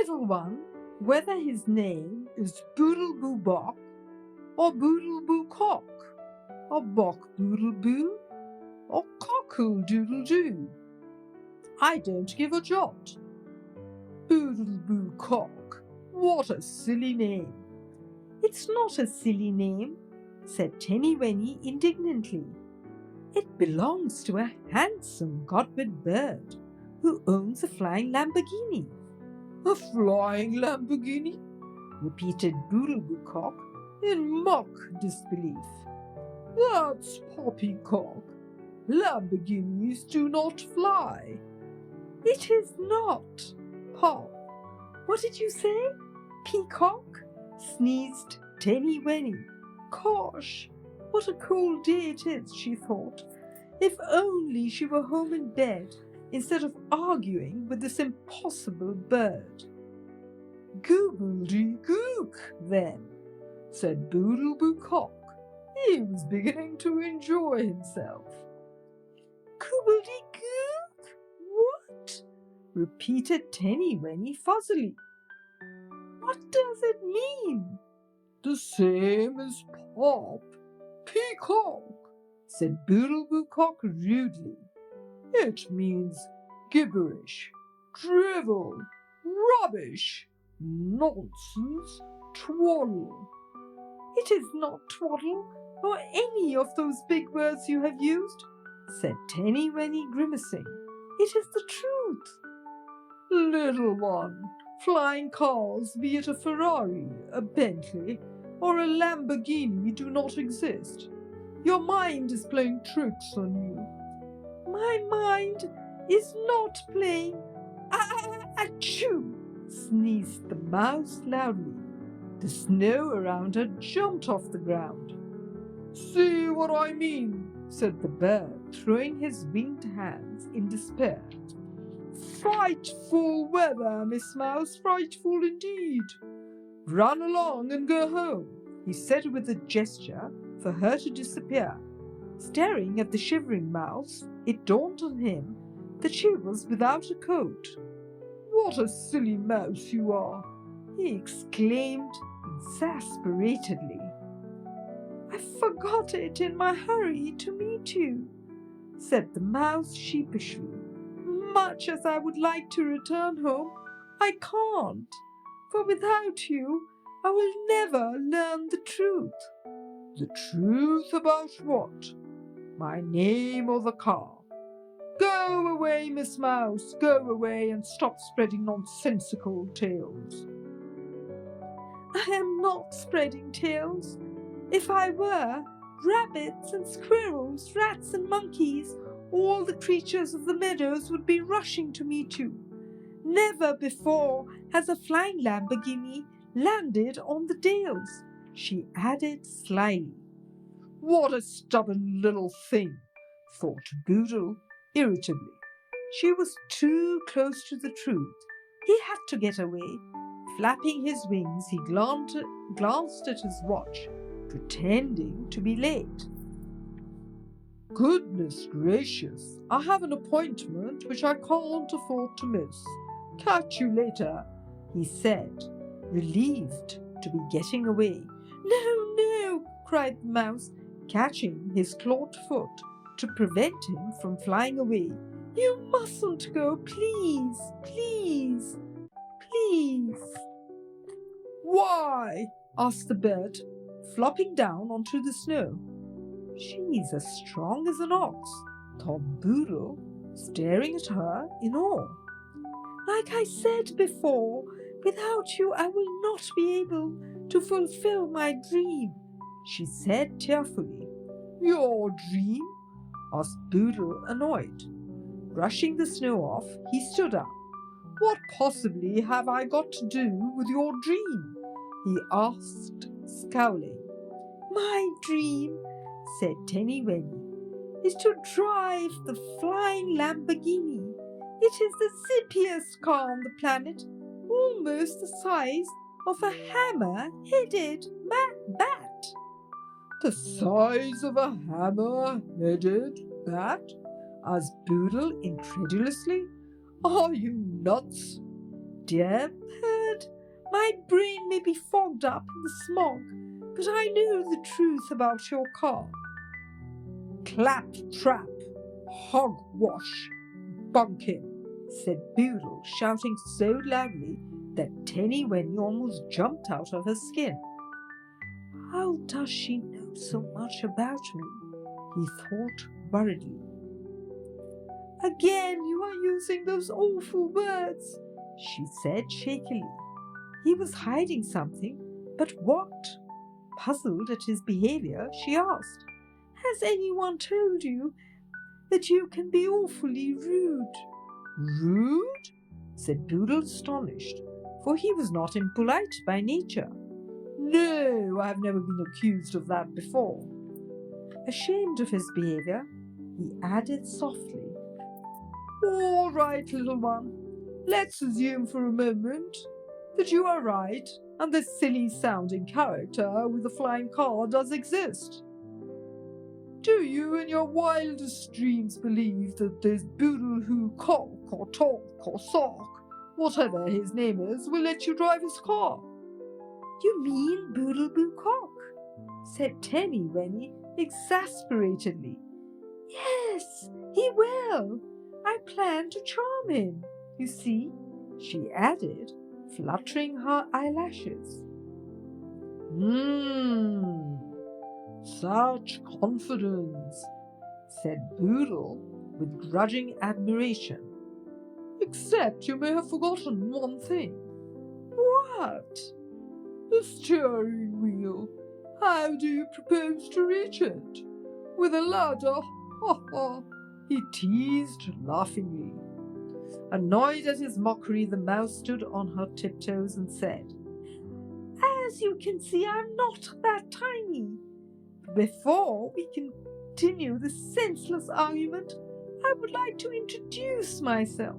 Little one, whether his name is Boodle-Boo Bok, or Boodle-Boo Cock, or Bock-Boodle-Boo, or Cockle-Doodle-Doo, I don't give a jot. Boodle-Boo Cock, what a silly name. It's not a silly name, said Tenny-Wenny indignantly. It belongs to a handsome Godward bird who owns a flying Lamborghini. A flying Lamborghini? Repeated Boodle-Boo Cock in mock disbelief. That's poppycock. Lamborghinis do not fly. It is not, Pop. What did you say? Peacock? Sneezed Tenny-Wenny. Gosh, what a cold day it is, she thought. If only she were home in bed instead of arguing with this impossible bird. Gooble-dee-gook, then, said Boodle-Boo Cock. He was beginning to enjoy himself. Gooble-dee-gook? What? Repeated Tenny-Wenny fuzzily. What does it mean? The same as Pop. Peacock, said Boodle-Boo Cock rudely. It means gibberish, drivel, rubbish, nonsense, twaddle. It is not twaddle, or any of those big words you have used, said Tenny-Wenny grimacing. It is the truth. Little one, flying cars, be it a Ferrari, a Bentley, or a Lamborghini, do not exist. Your mind is playing tricks on you. My mind is not playing. Achoo! Sneezed the mouse loudly. The snow around her jumped off the ground. See what I mean, said the bird, throwing his winged hands in despair. Frightful weather, Miss Mouse, frightful indeed. Run along and go home, he said with a gesture for her to disappear. Staring at the shivering mouse, it dawned on him that she was without a coat. What a silly mouse you are, he exclaimed exasperatedly. I forgot it in my hurry to meet you, said the mouse sheepishly. Much as I would like to return home, I can't, for without you I will never learn the truth. The truth about what? My name or the car? Go away, Miss Mouse, go away and stop spreading nonsensical tales. I am not spreading tales. If I were, rabbits and squirrels, rats and monkeys, all the creatures of the meadows would be rushing to meet you. Never before has a flying Lamborghini landed on the dales, she added slyly. What a stubborn little thing, thought Boodle irritably. She was too close to the truth. He had to get away. Flapping his wings, he glanced at his watch, pretending to be late. Goodness gracious, I have an appointment which I can't afford to miss. Catch you later, he said, relieved to be getting away. No, no, cried the mouse, catching his clawed foot to prevent him from flying away. You mustn't go, please, please, please. Why? Asked the bird, flopping down onto the snow. She's as strong as an ox, thought Boodle, staring at her in awe. Like I said before, without you I will not be able to fulfill my dream, she said tearfully. Your dream? Asked Boodle, annoyed. Brushing the snow off, he stood up. What possibly have I got to do with your dream? He asked, scowling. My dream, said Tenny-Wenny, is to drive the flying Lamborghini. It is the zippiest car on the planet, almost the size of a hammer-headed bat. The size of a hammer-headed bat? Asked Boodle incredulously. Are you nuts? Dear My brain may be fogged up in the smog, but I know the truth about your car. Clap trap, hogwash, bunkin, said Boodle, shouting so loudly that Tenny Wenny almost jumped out of her skin. How does she know so much about me? He thought worriedly. Again you are using those awful words, she said shakily. He was hiding something, but what? Puzzled at his behavior, she asked, Has anyone told you that you can be awfully rude? Rude? Said Boodle, astonished, for he was not impolite by nature. No, I have never been accused of that before. Ashamed of his behavior, he added softly, All right, little one, let's assume for a moment that you are right and this silly-sounding character with the flying car does exist. Do you in your wildest dreams believe that this Boodle who cock or talk or sock, whatever his name is, will let you drive his car? You mean Boodle Boo Cock? Said Tenny Wenny exasperatedly. Yes, he will. I plan to charm him, you see, she added, fluttering her eyelashes. Such confidence, said Boodle with grudging admiration. Except you may have forgotten one thing. What? The steering wheel. How do you propose to reach it? With a ladder? Ha ha! He teased laughingly. Annoyed at his mockery, the mouse stood on her tiptoes and said, As you can see, I'm not that tiny. Before we continue this senseless argument, I would like to introduce myself.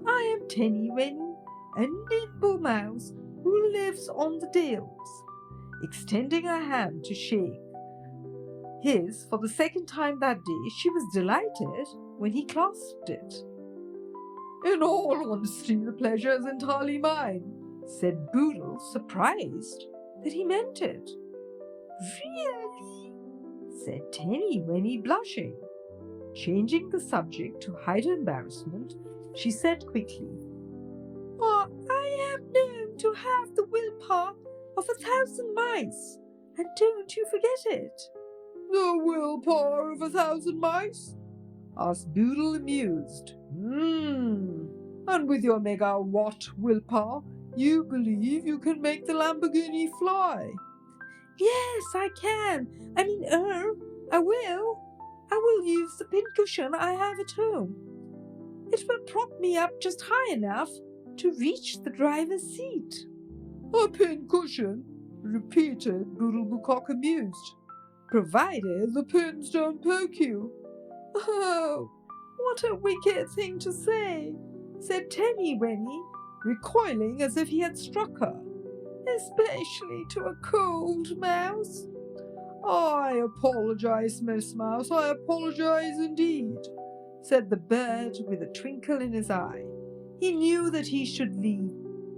I am Tenny Wenny, a nimble mouse who lives on the dales, extending her hand to shake his for the second time that day. She was delighted when he clasped it. In all honesty, the pleasure is entirely mine, said Boodle, surprised that he meant it. Really? Said Tenny Wenny, blushing. Changing the subject to hide her embarrassment, she said quickly, I am known to have the willpower of 1,000 mice, and don't you forget it. The willpower of 1,000 mice? Asked Boodle, amused. And with your megawatt willpower, you believe you can make the Lamborghini fly? Yes, I can. I will. I will use the pincushion I have at home. It will prop me up just high enough to reach the driver's seat. A pincushion? Repeated Boodle Boo Cock, amused. Provided the pins don't poke you. Oh, what a wicked thing to say, said Tenny Wenny, recoiling as if he had struck her, especially to a cold mouse. I apologize, Miss Mouse, I apologize indeed, said the bird with a twinkle in his eye. He knew that he should leave,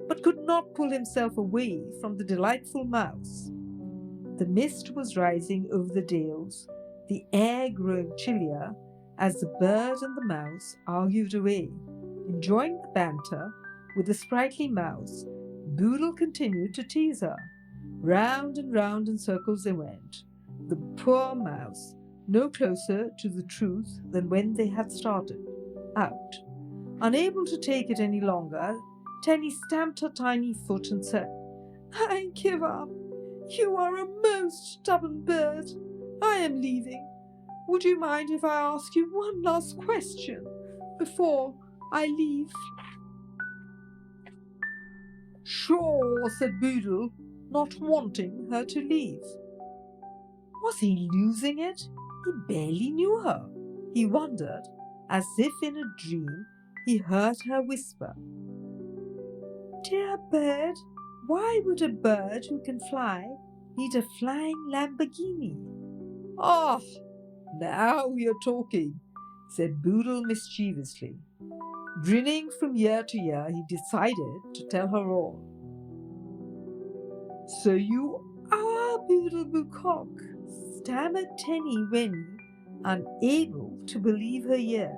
but could not pull himself away from the delightful mouse. The mist was rising over the dales, the air growing chillier as the bird and the mouse argued away. Enjoying the banter with the sprightly mouse, Boodle continued to tease her. Round and round in circles they went, the poor mouse no closer to the truth than when they had started out. Unable to take it any longer, Tenny stamped her tiny foot and said, I give up. You are a most stubborn bird. I am leaving. Would you mind if I ask you one last question before I leave? Sure, said Boodle, not wanting her to leave. Was he losing it? He barely knew her. He wondered, as if in a dream, he heard her whisper, Dear bird, why would a bird who can fly need a flying Lamborghini? Ah, now you're talking, said Boodle mischievously. Grinning from ear to ear, he decided to tell her all. So you are Boodle Cock, stammered Tenny Wenny, unable to believe her ears.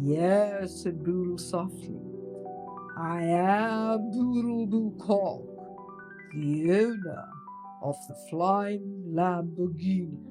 Yes, said Boodle softly. I am Boodle Cock, the owner of the flying Lamborghini.